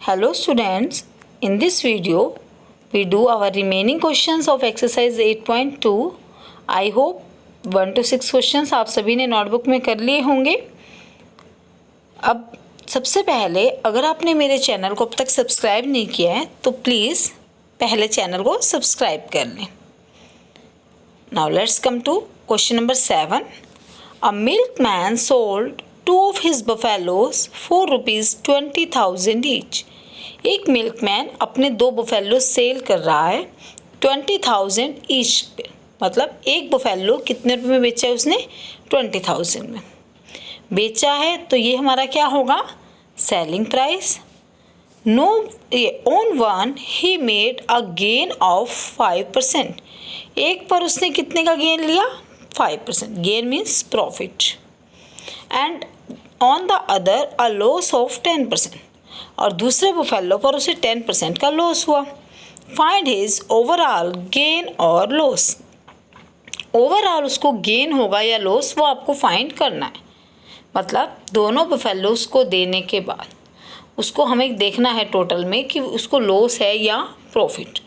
Hello students, in this video we do our remaining questions of exercise 8.2. I hope 1 to 6 questions आप सभी ने notebook में कर लिए होंगे। अब सबसे पहले अगर आपने मेरे चैनल को अब तक सब्सक्राइब नहीं किया है तो प्लीज़ पहले चैनल को सब्सक्राइब कर लें। Now let's come to question number 7. A milkman sold 2 of his buffaloes for ₹20,000 each. एक मिल्कमैन अपने 2 बफेलो सेल कर रहा है 20,000 ईच पे, मतलब एक बफेलो कितने रुपए में बेचा है उसने? 20,000 में बेचा है। तो ये हमारा क्या होगा? Selling price. Know on one he made a gain of 5%। एक पर उसने कितने का गेन लिया? 5%। Gain means profit. And on the other a loss of 10%। और दूसरे बुफेलो पर उसे 10% का लॉस हुआ। फाइंड हिज ओवरऑल गेन और लॉस। ओवरऑल उसको गेन होगा या लॉस, वो आपको फाइंड करना है। मतलब दोनों बुफेलोस को देने के बाद उसको हमें देखना है टोटल में कि उसको लॉस है या प्रॉफिट।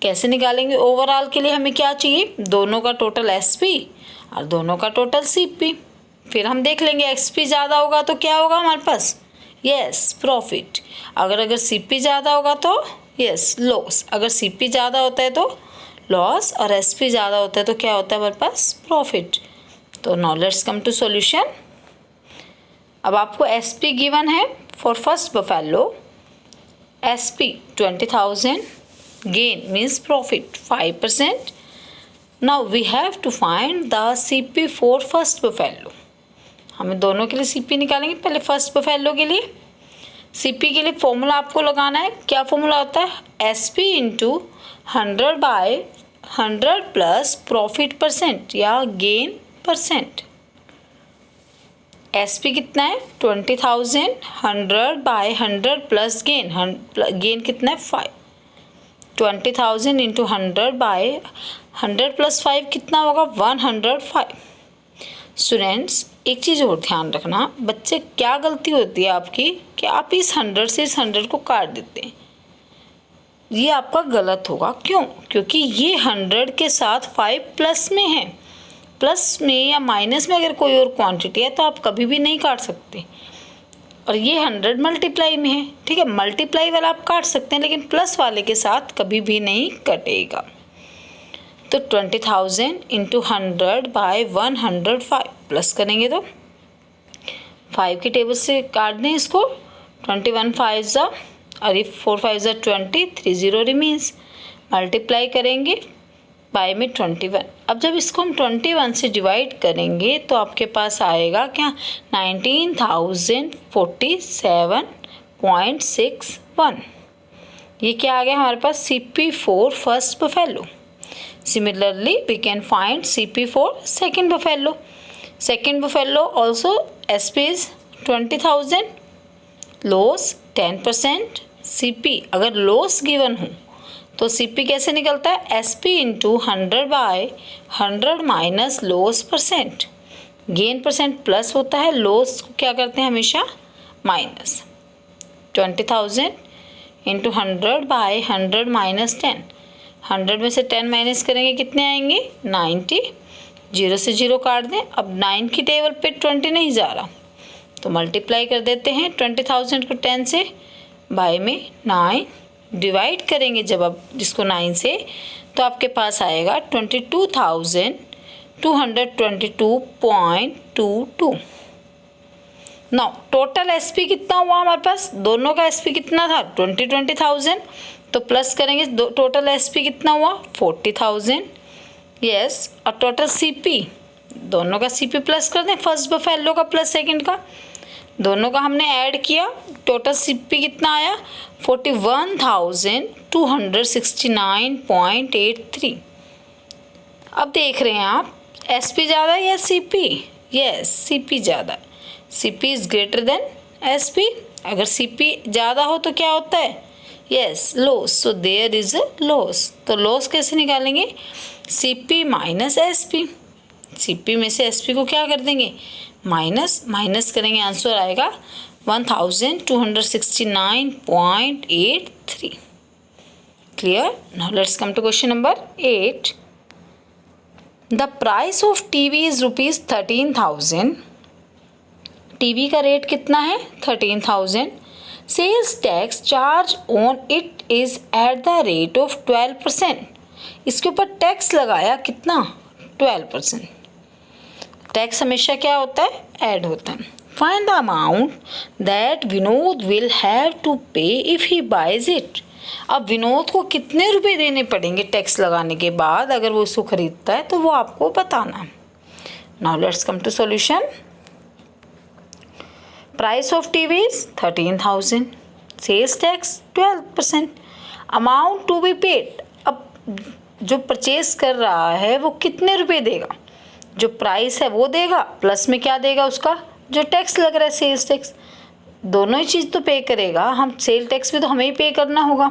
कैसे निकालेंगे? ओवरऑल के लिए हमें क्या चाहिए? दोनों का टोटल एसपी और दोनों का टोटल सीपी। फिर हम देख लेंगे एक्सपी ज़्यादा होगा तो क्या होगा हमारे पास? Yes, profit. अगर सीपी ज़्यादा होगा तो यस, लॉस। अगर सीपी ज़्यादा होता है तो लॉस और एसपी ज़्यादा होता है तो क्या होता है हमारे पास? प्रॉफिट। तो now let's come to solution. अब आपको एसपी गिवन है for first buffalo. SP 20,000, gain means profit 5%। Now we have to find the CP for first buffalo. हमें दोनों के लिए सीपी निकालेंगे। पहले फर्स्ट बफेलो के लिए सीपी के लिए फॉर्मूला आपको लगाना है। क्या फॉर्मूला होता है? SP into 100/100 plus profit percent या गेन परसेंट। एसपी कितना है? 20,000, 100/100 प्लस गेन। गेन कितना है? 5। 20,000 इंटू 100/100 प्लस 5 कितना होगा? 105। स्टूडेंट्स, एक चीज़ और ध्यान रखना, बच्चे क्या गलती होती है आपकी कि आप इस 100 से इस 100 को काट देते हैं। ये आपका गलत होगा। क्यों? क्योंकि ये 100 के साथ 5 प्लस में है। प्लस में या माइनस में अगर कोई और क्वांटिटी है तो आप कभी भी नहीं काट सकते। और ये 100 मल्टीप्लाई में है, ठीक है। मल्टीप्लाई वाला आप काट सकते हैं लेकिन प्लस वाले के साथ कभी भी नहीं कटेगा। तो 20,000 इंटू 100/105 प्लस करेंगे तो 5 की टेबल से काट दें इसको। 21 5 और 4 5 20, 3 0 रिमीन्स। मल्टीप्लाई करेंगे बाय में 21। अब जब इसको हम 21 से डिवाइड करेंगे तो आपके पास आएगा क्या? 19,047.61। ये क्या आ गया हमारे पास? CP for first buffalo. Similarly, we can find CP for second buffalo. Second buffalo also SP is 20,000, loss 10%, CP अगर loss given हो तो CP कैसे निकलता है? SP into 100/100 minus loss percent. Gain percent plus होता है, लॉस को क्या करते हैं हमेशा? माइनस। 20,000 into 100/100 minus 10। 100 में से 10 माइनस करेंगे कितने आएंगे? 90। 0 से 0 काट दें। अब 9 की टेबल पे 20 नहीं जा रहा तो मल्टीप्लाई कर देते हैं 20,000 को 10 से, बाय में 9 डिवाइड करेंगे जब आप जिसको 9 से तो आपके पास आएगा 22,222.22। नाउ टोटल एसपी कितना हुआ हमारे पास? दोनों का एसपी कितना था? 20,000। तो प्लस करेंगे टोटल एसपी कितना हुआ? 40,000। यस। और टोटल सीपी, दोनों का सीपी प्लस कर दें। फर्स्ट बफेलो का प्लस सेकंड का, दोनों का हमने ऐड किया। टोटल सीपी कितना आया? 41,269.83। अब देख रहे हैं आप एसपी ज़्यादा है या सीपी? यस, सीपी ज़्यादा। CP is greater than SP. अगर सीपी ज़्यादा हो तो क्या होता है? Yes, loss. So there is a loss. तो लॉस कैसे निकालेंगे? CP minus SP. सीपी में से एसपी को क्या कर देंगे? माइनस। माइनस करेंगे, आंसर आएगा 1269.83. Clear? Now let's come to question number 8. The price of TV is rupees 13,000. TV का रेट कितना है 13,000. Sales tax charge on it is at the rate of 12%. इसके ऊपर टैक्स लगाया कितना 12%. टैक्स हमेशा क्या होता है ऐड होता है. Find the amount that Vinod will have to pay if he buys it. अब विनोद को कितने रुपए देने पड़ेंगे टैक्स लगाने के बाद अगर वो इसको खरीदता है तो वो आपको बताना है. Now let's come to solution. Price of TV is 13,000. Sales tax 12%. Amount to be paid. अब जो परचेज कर रहा है वो कितने रुपए देगा. जो प्राइस है वो देगा प्लस में क्या देगा उसका जो टैक्स लग रहा है सेल्स टैक्स. दोनों ही चीज़ तो पे करेगा. हम सेल टैक्स भी तो हमें ही पे करना होगा.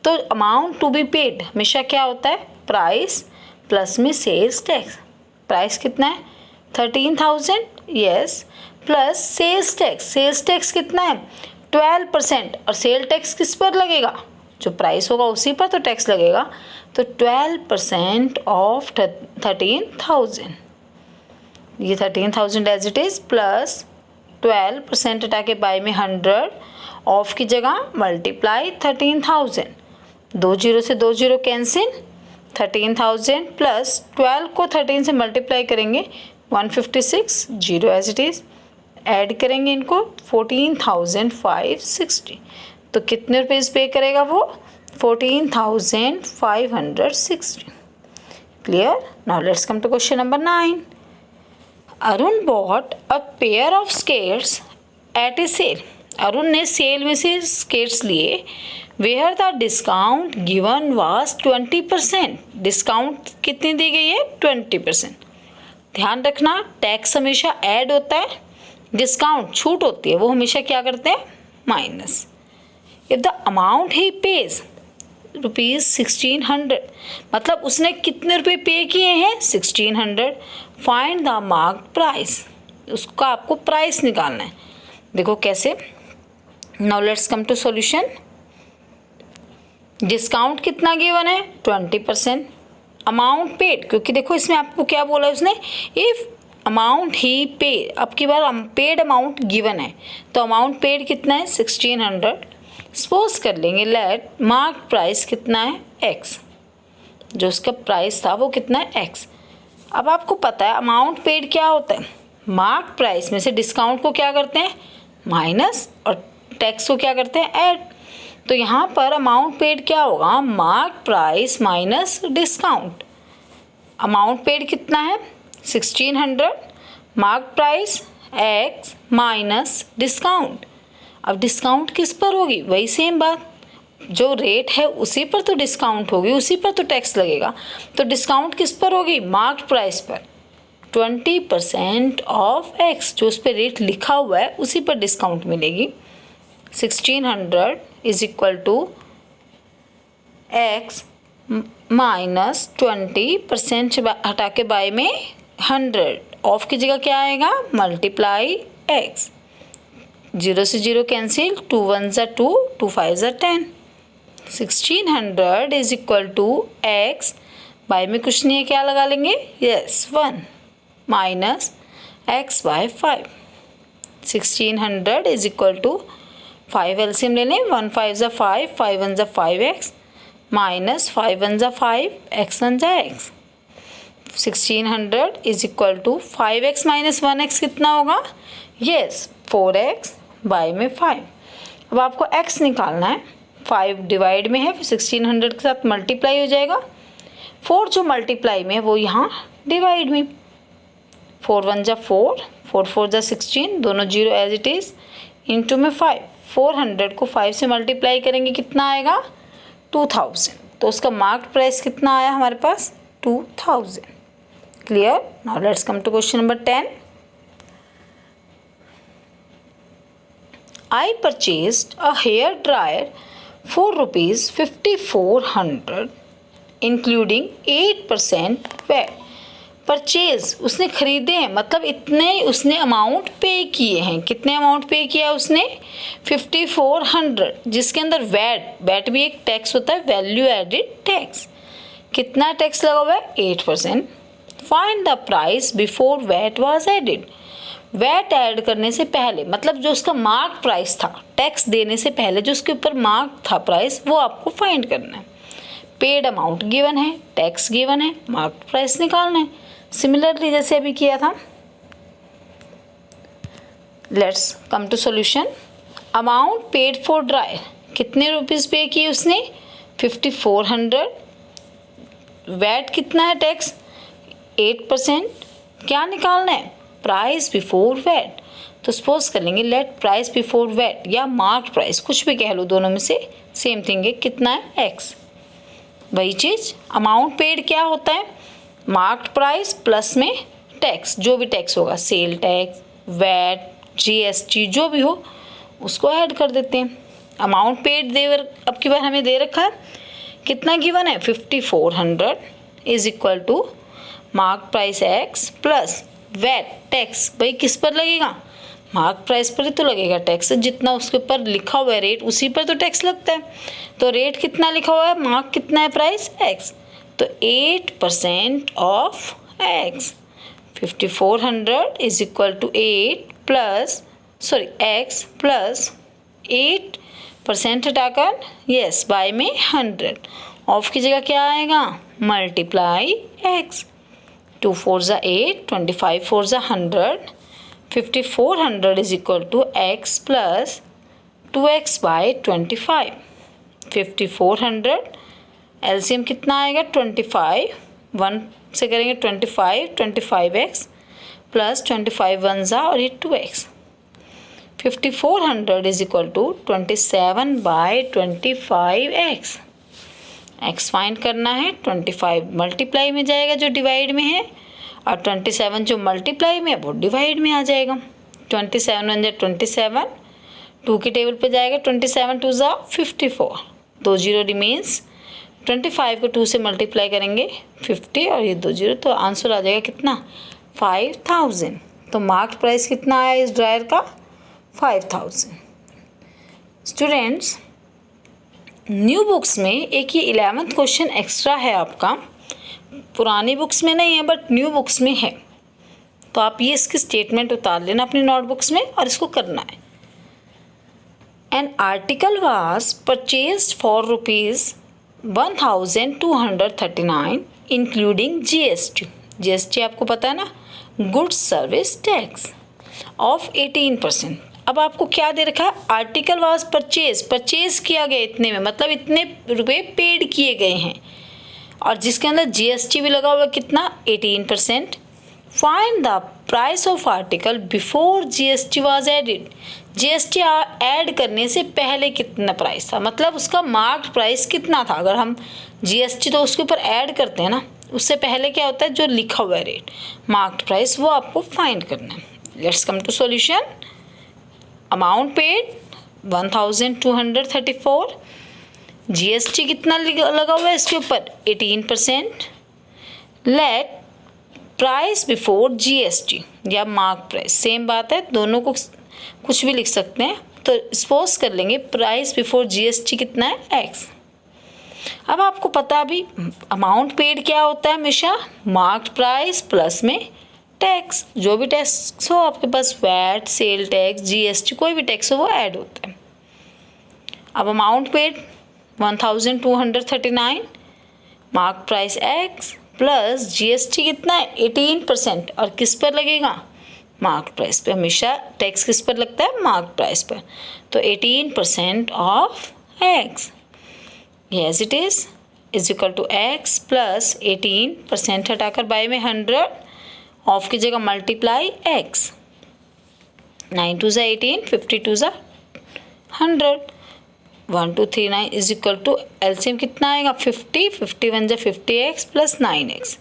तो अमाउंट टू बी पेड हमेशा क्या होता है प्राइस प्लस में सेल्स टैक्स. प्राइस कितना है 13,000 yes plus sales tax. Sales tax कितना है 12% और सेल टैक्स किस पर लगेगा जो प्राइस होगा उसी पर तो टैक्स लगेगा. तो 12% ऑफ 13,000. ये 13,000 एज इट इज़ प्लस 12% हटा के बाय में 100 ऑफ की जगह मल्टीप्लाई 13,000. 2 जीरो से 2 जीरो कैंसिल. 13,000 प्लस 12 को 13 से मल्टीप्लाई करेंगे 156 zero as it is. Add करेंगे इनको 14,560. तो कितने रुपीज़ पे करेगा वो 14,560. Clear. Now let's come to question number 9. Arun bought a pair of skates at a sale. Arun ने सेल में से स्केट्स लिए where the discount given was 20%. Discount कितनी दी गई है 20%. ध्यान रखना टैक्स हमेशा ऐड होता है. डिस्काउंट छूट होती है वो हमेशा क्या करते हैं minus. If the amount he pays rupees 1600 मतलब उसने कितने रुपए पे किए हैं 1600. Find the mark price. उसका आपको प्राइस निकालना है. देखो कैसे. Now let's come to solution. Discount कितना गिवन है 20%. अमाउंट पेड क्योंकि देखो इसमें आपको क्या बोला है उसने इफ़ अमाउंट ही पे. अब की बार पेड अमाउंट गिवन है तो अमाउंट पेड कितना है 1600. सपोज कर लेंगे लेट मार्क प्राइस कितना है x. जो उसका प्राइस था वो कितना है x. अब आपको पता है अमाउंट पेड क्या होता है मार्क प्राइस में से डिस्काउंट को क्या करते हैं माइनस और टैक्स को क्या करते हैं ऐड. तो यहाँ पर अमाउंट पेड क्या होगा mark price minus discount. Amount paid कितना है 1600 mark price x minus discount. अब डिस्काउंट किस पर होगी वही सेम बात जो रेट है उसी पर तो डिस्काउंट होगी उसी पर तो टैक्स लगेगा. तो डिस्काउंट किस पर होगी मार्क प्राइस पर. 20% ऑफ x जो उस पर रेट लिखा हुआ है उसी पर डिस्काउंट मिलेगी. 1600 is equal to x minus 20% हटा के बाय में 100 ऑफ की जगह क्या आएगा मल्टीप्लाई x. 0 से 0 कैंसिल 2 1 ज़ा 2 2 5 ज़ा 10. 1600 is equal to x by में कुछ नहीं है क्या लगा लेंगे yes 1 minus x by 5. 1600 is equal to 5 LCM ले लें 1 5 ज़ा 5 5 1 ज़ा 5x माइनस 5 1 ज़ा 5 x 1 ज़ा x. 1600 is equal to 5x minus 1x कितना होगा यस 4x बाय में 5. अब आपको x निकालना है 5 डिवाइड में है 1600 के साथ मल्टीप्लाई हो जाएगा. 4 जो मल्टीप्लाई में है वो यहाँ डिवाइड में 4 1 ज़ा 4 4 4 ज़ा 16 दोनों zero as it is into में 5. 400 को 5 से मल्टीप्लाई करेंगे कितना आएगा 2000. तो उसका मार्क प्राइस कितना आया हमारे पास 2000. Clear. Now let's come to question number 10. I purchased a hair dryer for rupees 5400 including 8% VAT. Purchase उसने खरीदे हैं, मतलब इतने उसने अमाउंट पे किए हैं। कितने अमाउंट पे किया उसने? 5400, जिसके अंदर वैट भी एक टैक्स होता है, वैल्यू एडेड टैक्स। कितना टैक्स लगा हुआ है? 8%। Find the price before VAT was added. VAT add करने से पहले, मतलब जो उसका मार्क प्राइस था, टैक्स देने से पहले जो उसके ऊपर मार्क था प्राइस, वो आपको फाइंड करना है। पेड अमाउंट गिवन है, टैक्स गिवन है, मार्क प्राइस निकालना है। सिमिलरली जैसे अभी किया था। Let's come to solution. Amount paid for dryer, कितने रुपीस पे किए उसने? 5400। वैट कितना है टैक्स? 8%। क्या निकालना है? Price before VAT. तो सपोज कर लेंगे लेट प्राइस बिफोर वैट या मार्क प्राइस, कुछ भी कह लो, दोनों में से सेम थिंग है। कितना है? एक्स। वही चीज़ अमाउंट पेड क्या होता है? मार्क्ड प्राइस प्लस में टैक्स, जो भी टैक्स होगा, सेल टैक्स, वैट, जीएसटी, जो भी हो उसको ऐड कर देते हैं। अमाउंट पेड देवर अब की बार हमें दे रखा है, कितना गिवन है? 5400 is equal to mark price x plus VAT tax. भाई किस पर लगेगा? मार्क प्राइस पर ही तो लगेगा टैक्स। जितना उसके ऊपर लिखा हुआ है रेट, उसी पर तो टैक्स लगता है। तो रेट कितना लिखा हुआ है? मार्क कितना है? Price x. तो 8% of x. 5400 is equal to 8 plus x plus 8% हटाकर यस बाय में 100। ऑफ की जगह क्या आएगा? Multiply x. 2 4 ज़ा 8, 25 4 ज़ा 100। 5400 is equal to x plus 2x by 25। 5400 LCM कितना आएगा? 25, 1 से करेंगे 25, 25x प्लस 25 1 ज़ा और ये 2x। 5400 is equal to 27 by 25x। x find करना है। 25 मल्टीप्लाई में जाएगा जो डिवाइड में है, और 27 जो मल्टीप्लाई में है वो डिवाइड में आ जाएगा। 27 1 जा 27, 2 की टेबल पे जाएगा। 27 2 ज़ा 54, 2 0 रिमेन्स। 25 को 2 से मल्टीप्लाई करेंगे 50 और ये 2 0, तो आंसर आ जाएगा कितना? 5000। तो मार्क प्राइस कितना आया इस ड्रायर का? 5000। स्टूडेंट्स, न्यू बुक्स में एक ये 11th क्वेश्चन एक्स्ट्रा है आपका, पुरानी बुक्स में नहीं है बट न्यू बुक्स में है। तो आप ये इसकी स्टेटमेंट उतार लेना अपनी नोटबुक्स में और इसको करना है। An article was purchased for ₹1239 including GST. GST आपको पता है ना, गुड्स सर्विस टैक्स ऑफ 18%। अब आपको क्या दे रखा है? आर्टिकल वाज परचेज किया गया इतने में, मतलब इतने रुपए पेड किए गए हैं, और जिसके अंदर जीएसटी भी लगा हुआ कितना? 18%। Find the price of article before GST was added. GST add करने से पहले कितना प्राइस था, मतलब उसका मार्क्ड प्राइस कितना था। अगर हम जीएसटी तो उसके ऊपर ऐड करते हैं ना, उससे पहले क्या होता है? जो लिखा हुआ है रेट, मार्क्ड प्राइस, वो आपको फाइंड करना है। Let's come to solution. Amount paid 1234, GST कितना लगा हुआ है इसके ऊपर? 18%। लेट प्राइस बिफोर जीएसटी या मार्क प्राइस, सेम बात है, दोनों को कुछ भी लिख सकते हैं। तो सपोज कर लेंगे प्राइस बिफोर जीएसटी कितना है? एक्स। अब आपको पता भी अमाउंट पेड क्या होता है? हमेशा मार्क्ड प्राइस प्लस में टैक्स, जो भी टैक्स हो आपके पास, वैट, सेल टैक्स, जीएसटी, कोई भी टैक्स हो वो ऐड होता है। अब amount paid 1239, mark price x plus GST कितना है? 18%, और किस पर लगेगा? मार्क प्राइस पे। हमेशा टैक्स किस पर लगता है? मार्क प्राइस पर। तो 18% of x, yes it is equal to x plus 18% हटाकर बाय में 100, ऑफ की जगह मल्टीप्लाई एक्स। 9 2 ज़ा 18, 52 ज़ा 100, 1239 इज इक्वल टू एलसीएम कितना आएगा? 50, 51 ज़ा 50x plus 9x,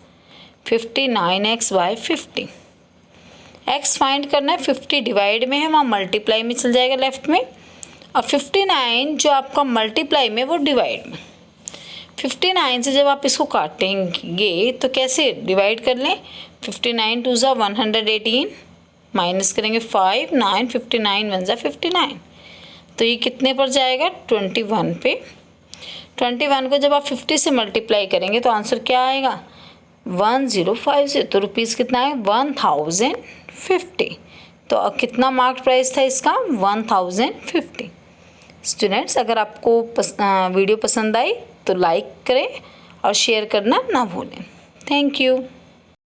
59x bye 50। x find करना है, 50 डिवाइड में है, वहाँ मल्टीप्लाई में चल जाएगा लेफ्ट में, और 59 जो आपका मल्टीप्लाई में वो डिवाइड में। 59 से जब आप इसको काटेंगे तो कैसे डिवाइड कर लें? 59 टू ज़ा 118, माइनस करेंगे 5, 9, 59 1 ज़ा 59, तो ये कितने पर जाएगा 21 पे। 21 को जब आप 50 से मल्टीप्लाई करेंगे तो आंसर क्या आएगा 1050, तो रुपीज़ कितना है 1050। तो अब कितना मार्क प्राइस था इसका 1050। स्टूडेंट्स, अगर आपको वीडियो पसंद आई तो लाइक करें और शेयर करना ना भूलें। Thank you.